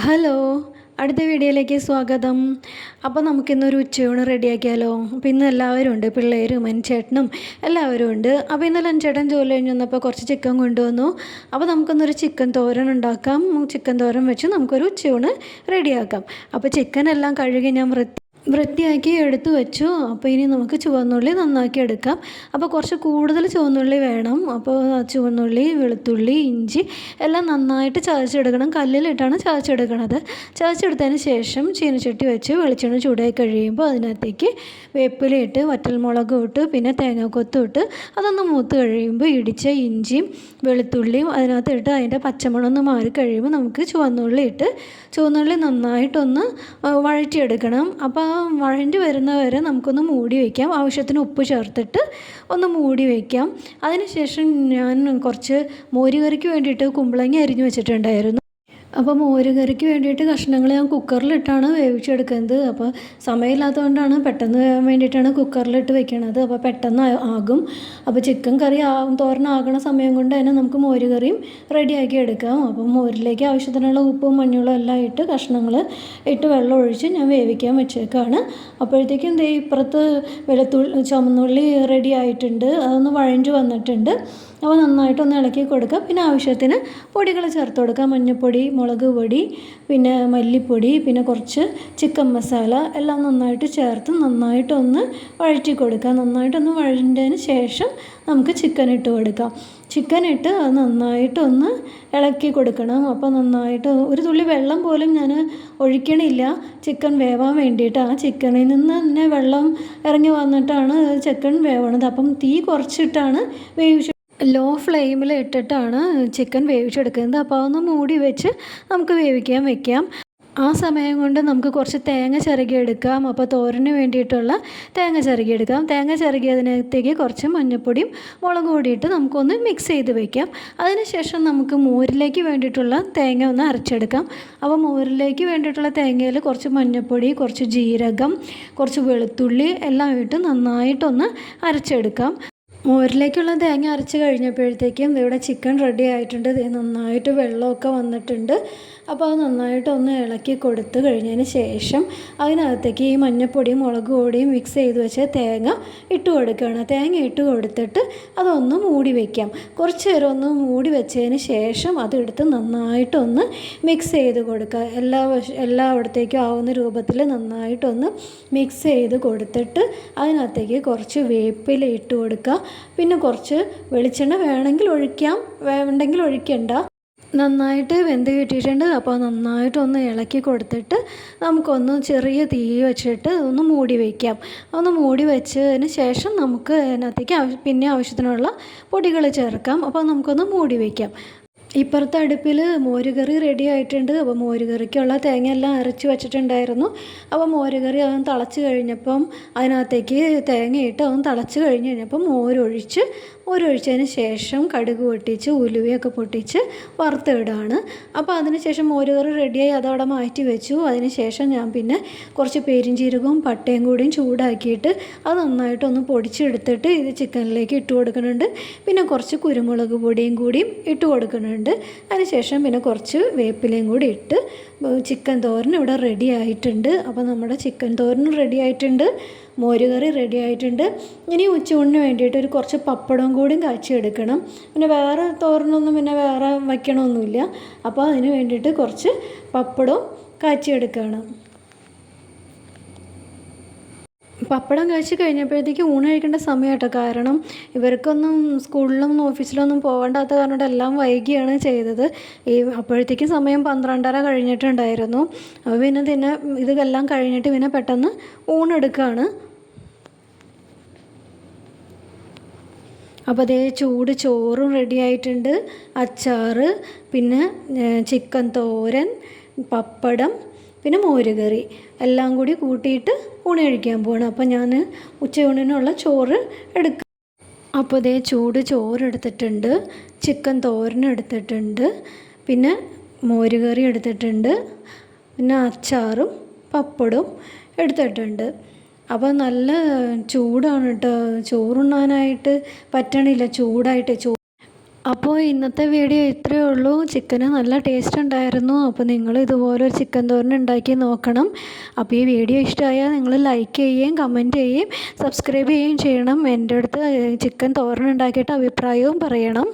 Hello, അടുത്ത വീഡിയോയിലേക്ക് സ്വാഗതം. അപ്പോൾ നമുക്കിന്നൊരു ഉച്ചയൂണ് റെഡിയാക്കിയാലോ? അപ്പോൾ ഇന്ന് എല്ലാവരും ഉണ്ട്, പിള്ളേരും ചേട്ടനും എല്ലാവരും ഉണ്ട്. അപ്പോൾ ഇന്നലെ ചേട്ടൻ ജോലി കഴിഞ്ഞ് വന്നപ്പോൾ കുറച്ച് ചിക്കൻ കൊണ്ടുവന്നു. അപ്പോൾ നമുക്കൊന്നൊരു ചിക്കൻ തോരൻ ഉണ്ടാക്കാം. ചിക്കൻ തോരൻ വെച്ച് നമുക്കൊരു ഉച്ചയൂണ് റെഡിയാക്കാം. അപ്പോൾ ചിക്കൻ എല്ലാം കഴുകി ഞാൻ വൃത്തിയാക്കി എടുത്തു വെച്ചു. അപ്പോൾ ഇനി നമുക്ക് ചുവന്നുള്ളി നന്നാക്കി എടുക്കാം. അപ്പോൾ കുറച്ച് കൂടുതൽ ചുവന്നുള്ളി വേണം. അപ്പോൾ ചുവന്നുള്ളി, വെളുത്തുള്ളി, ഇഞ്ചി എല്ലാം നന്നായിട്ട് ചതച്ചെടുക്കണം. കല്ലിലിട്ടാണ് ചതച്ചെടുക്കണത്. ചതച്ചെടുത്തതിന് ശേഷം ചീനച്ചട്ടി വെച്ച് വെളിച്ചെണ്ണ ചൂടായി കഴിയുമ്പോൾ അതിനകത്തേക്ക് വേപ്പിലയിട്ട് വറ്റൽമുളകും ഇട്ട് പിന്നെ തേങ്ങാക്കൊത്തും ഇട്ട് അതൊന്ന് മൂത്ത് കഴിയുമ്പോൾ ഇടിച്ച ഇഞ്ചിയും വെളുത്തുള്ളിയും അതിനകത്ത് ഇട്ട് അതിൻ്റെ പച്ചമണം ഒന്ന് മാറി കഴിയുമ്പോൾ നമുക്ക് ചുവന്നുള്ളി നന്നായിട്ടൊന്ന് വഴറ്റിയെടുക്കണം. അപ്പോൾ വഴണ്ടി വരുന്നവരെ നമുക്കൊന്ന് മൂടി വയ്ക്കാം. ആവശ്യത്തിന് ഉപ്പ് ചേർത്തിട്ട് ഒന്ന് മൂടി വയ്ക്കാം. അതിനുശേഷം ഞാൻ കുറച്ച് മോരുകറിക്ക് വേണ്ടിയിട്ട് കുമ്പളങ്ങ അരിഞ്ഞു വെച്ചിട്ടുണ്ടായിരുന്നു. അപ്പോൾ മോരുകറിക്ക് വേണ്ടിയിട്ട് കഷ്ണങ്ങൾ ഞാൻ കുക്കറിലിട്ടാണ് വേവിച്ചെടുക്കുന്നത്. അപ്പോൾ സമയമില്ലാത്തതുകൊണ്ടാണ് പെട്ടെന്ന് വേണ്ടിയിട്ടാണ് കുക്കറിലിട്ട് വെക്കണത്. അപ്പോൾ പെട്ടെന്ന് ആകും. അപ്പോൾ ചിക്കൻ കറി തോരനാകണ സമയം കൊണ്ട് തന്നെ നമുക്ക് മോരുകറിയും റെഡിയാക്കി എടുക്കാം. അപ്പോൾ മോരിലേക്ക് ആവശ്യത്തിനുള്ള ഉപ്പും മഞ്ഞളും എല്ലാം ഇട്ട് കഷ്ണങ്ങൾ ഇട്ട് വെള്ളം ഒഴിച്ച് ഞാൻ വേവിക്കാൻ വെച്ചേക്കാണ്. അപ്പോഴത്തേക്കും ഇപ്പുറത്ത് ചുമന്നുള്ളി റെഡി ആയിട്ടുണ്ട്. അതൊന്ന് വഴഞ്ഞു വന്നിട്ടുണ്ട്. അപ്പോൾ നന്നായിട്ടൊന്ന് ഇളക്കി കൊടുക്കുക. പിന്നെ ആവശ്യത്തിന് പൊടികൾ ചേർത്ത് കൊടുക്കുക. മഞ്ഞൾപ്പൊടി, മുളക് പൊടി, പിന്നെ മല്ലിപ്പൊടി, പിന്നെ കുറച്ച് ചിക്കൻ മസാല എല്ലാം നന്നായിട്ട് ചേർത്ത് നന്നായിട്ടൊന്ന് വഴറ്റി കൊടുക്കുക. നന്നായിട്ടൊന്ന് വഴഞ്ഞതിന് ശേഷം നമുക്ക് ചിക്കൻ ഇട്ട് കൊടുക്കാം. ചിക്കൻ ഇട്ട് അത് നന്നായിട്ടൊന്ന് ഇളക്കി കൊടുക്കണം. അപ്പോൾ നന്നായിട്ട് ഒരു തുള്ളി വെള്ളം പോലും ഞാൻ ഒഴിക്കണില്ല, ചിക്കൻ വേവാൻ വേണ്ടിയിട്ട്. ആ ചിക്കനിൽ നിന്ന് തന്നെ വെള്ളം ഇറങ്ങി വന്നിട്ടാണ് ചിക്കൻ വേവണത്. അപ്പം തീ കുറച്ചിട്ടാണ് ലോ ഫ്ലെയിമിൽ ഇട്ടിട്ടാണ് ചിക്കൻ വേവിച്ചെടുക്കുന്നത്. അപ്പോൾ അതൊന്ന് മൂടി വെച്ച് നമുക്ക് വേവിക്കാൻ വെക്കാം. ആ സമയം കൊണ്ട് നമുക്ക് കുറച്ച് തേങ്ങ ചിരകിയെടുക്കാം. അപ്പോൾ തോരന് വേണ്ടിയിട്ടുള്ള തേങ്ങ ചിരകിയെടുക്കാം. തേങ്ങ ചിരകിയതിനകത്തേക്ക് കുറച്ച് മഞ്ഞൾപ്പൊടിയും മുളക് പൊടിയിട്ട് നമുക്കൊന്ന് മിക്സ് ചെയ്ത് വെക്കാം. അതിനുശേഷം നമുക്ക് മോരിലേക്ക് വേണ്ടിയിട്ടുള്ള തേങ്ങ ഒന്ന് അരച്ചെടുക്കാം. അപ്പോൾ മോരിലേക്ക് വേണ്ടിയിട്ടുള്ള തേങ്ങയിൽ കുറച്ച് മഞ്ഞൾപ്പൊടി, കുറച്ച് ജീരകം, കുറച്ച് വെളുത്തുള്ളി എല്ലാം ഇട്ട് നന്നായിട്ടൊന്ന് അരച്ചെടുക്കാം. മോരിലേക്കുള്ള തേങ്ങ അരച്ച് കഴിഞ്ഞപ്പോഴത്തേക്കും ഇവിടെ ചിക്കൻ റെഡി ആയിട്ടുണ്ട്. നന്നായിട്ട് വെള്ളമൊക്കെ വന്നിട്ടുണ്ട്. അപ്പോൾ അത് നന്നായിട്ടൊന്ന് ഇളക്കി കൊടുത്ത് കഴിഞ്ഞതിന് ശേഷം അതിനകത്തേക്ക് ഈ മഞ്ഞൾപ്പൊടിയും മുളക് പൊടിയും മിക്സ് ചെയ്ത് വെച്ച് തേങ്ങ ഇട്ട് കൊടുക്കുകയാണ്. തേങ്ങ ഇട്ട് കൊടുത്തിട്ട് അതൊന്ന് മൂടി വയ്ക്കാം. കുറച്ച് നേരം ഒന്ന് മൂടി വെച്ചതിന് ശേഷം അതെടുത്ത് നന്നായിട്ടൊന്ന് മിക്സ് ചെയ്ത് കൊടുക്കുക. എല്ലായിടത്തേക്കും ആവുന്ന രൂപത്തിൽ നന്നായിട്ടൊന്ന് മിക്സ് ചെയ്ത് കൊടുത്തിട്ട് അതിനകത്തേക്ക് കുറച്ച് വേപ്പില ഇട്ട് കൊടുക്കുക. പിന്നെ കുറച്ച് വെളിച്ചെണ്ണ വേണമെങ്കിൽ ഒഴിക്കാം, വേണ്ടെങ്കിൽ ഒഴിക്കണ്ട. നന്നായിട്ട് വെന്ത് കിട്ടിയിട്ടുണ്ട്. അപ്പോൾ നന്നായിട്ടൊന്ന് ഇളക്കി കൊടുത്തിട്ട് നമുക്കൊന്ന് ചെറിയ തീ വെച്ചിട്ട് ഒന്ന് മൂടി വയ്ക്കാം. ഒന്ന് മൂടി വെച്ചതിന് ശേഷം നമുക്ക് അതിനകത്തേക്ക് പിന്നെ ആവശ്യത്തിനുള്ള പൊടികൾ ചേർക്കാം. അപ്പോൾ നമുക്കൊന്ന് മൂടി വയ്ക്കാം. ഇപ്പുറത്തെ അടുപ്പിൽ മോരുകറി റെഡി ആയിട്ടുണ്ട്. അപ്പോൾ മോരുകറിക്കുള്ള തേങ്ങ എല്ലാം അരച്ച് വെച്ചിട്ടുണ്ടായിരുന്നു. അപ്പോൾ മോരുകറി അതൊന്ന് തിളച്ച് കഴിഞ്ഞപ്പം അതിനകത്തേക്ക് തേങ്ങയിട്ട് അതൊന്ന് തിളച്ച് കഴിഞ്ഞപ്പം മോരൊഴിച്ചതിന് ശേഷം കടുക് പൊട്ടിച്ച് ഉലുവയൊക്കെ പൊട്ടിച്ച് വറുത്തിടുകയാണ്. അപ്പോൾ അതിന് ശേഷം മോരുകറി റെഡിയായി അതവിടെ മാറ്റി വെച്ചു. അതിന് ശേഷം ഞാൻ പിന്നെ കുറച്ച് പെരിഞ്ചീരകവും പട്ടയും കൂടിയും ചൂടാക്കിയിട്ട് അത് നന്നായിട്ടൊന്ന് പൊടിച്ചെടുത്തിട്ട് ഇത് ചിക്കനിലേക്ക് ഇട്ട് കൊടുക്കുന്നുണ്ട്. പിന്നെ കുറച്ച് കുരുമുളക് പൊടിയും കൂടിയും ഇട്ട് കൊടുക്കുന്നുണ്ട്. അതിനുശേഷം പിന്നെ കുറച്ച് വേപ്പിലയും കൂടി ഇട്ട് ചിക്കൻ തോരൻ ഇവിടെ റെഡി ആയിട്ടുണ്ട്. അപ്പോൾ നമ്മുടെ ചിക്കൻ തോരനും റെഡി ആയിട്ടുണ്ട്, മോരുകറി റെഡി ആയിട്ടുണ്ട്. ഇനി ഉച്ചയൂണിന് വേണ്ടിയിട്ട് ഒരു കുറച്ച് പപ്പടവും കൂടിയും കാച്ചിയെടുക്കണം. പിന്നെ വേറെ തോരനൊന്നും പിന്നെ വേറെ വയ്ക്കണമൊന്നുമില്ല. അപ്പോൾ അതിന് വേണ്ടിയിട്ട് കുറച്ച് പപ്പടവും കാച്ചിയെടുക്കണം. പപ്പടം കഴിച്ച് കഴിഞ്ഞപ്പോഴത്തേക്ക് ഊണ് കഴിക്കേണ്ട സമയം കേട്ടോ. കാരണം ഇവർക്കൊന്നും സ്കൂളിലൊന്നും ഓഫീസിലൊന്നും പോകണ്ടാത്ത കാരണം എല്ലാം വൈകിയാണ് ചെയ്തത്. അപ്പോഴത്തേക്കും സമയം 12:30 കഴിഞ്ഞിട്ടുണ്ടായിരുന്നു. അപ്പോൾ പിന്നെ ഇതെല്ലാം കഴിഞ്ഞിട്ട് പിന്നെ പെട്ടെന്ന് ഊണെടുക്കുകയാണ്. അപ്പോൾ അതേ ചൂട് ചോറും റെഡി ആയിട്ടുണ്ട്. അച്ചാറ്, പിന്നെ ചിക്കൻ തോരൻ, പപ്പടം, പിന്നെ മോരുകറി എല്ലാം കൂടി കൂട്ടിയിട്ട് ഊണ് കഴിക്കാൻ പോകണം. അപ്പോൾ ഞാൻ ഉച്ചയൂണിനുള്ള ചോറ് എടുക്കാം. അപ്പോൾ അതേ ചൂട് ചോറ് എടുത്തിട്ടുണ്ട്, ചിക്കൻ തോരനും എടുത്തിട്ടുണ്ട്, പിന്നെ മോരുകറി എടുത്തിട്ടുണ്ട്, പിന്നെ അച്ചാറും പപ്പടവും എടുത്തിട്ടുണ്ട്. അപ്പോൾ നല്ല ചൂടാണ് കേട്ടോ. ചോറുണ്ണാനായിട്ട് പറ്റണില്ല, ചൂടായിട്ട് അപ്പോൾ ഇന്നത്തെ വീഡിയോ ഇത്രയേ ഉള്ളൂ. ചിക്കന് നല്ല ടേസ്റ്റ് ഉണ്ടായിരുന്നു. അപ്പോൾ നിങ്ങൾ ഇതുപോലെ ഒരു ചിക്കൻ തോരൻ ഉണ്ടാക്കി നോക്കണം. അപ്പോൾ ഈ വീഡിയോ ഇഷ്ടമായാൽ നിങ്ങൾ ലൈക്ക് ചെയ്യുകയും കമൻറ്റ് ചെയ്യുകയും സബ്സ്ക്രൈബ് ചെയ്യുകയും ചെയ്യണം. എൻ്റെ അടുത്ത് ചിക്കൻ തോരൻ ഉണ്ടാക്കിയിട്ട് അഭിപ്രായവും പറയണം.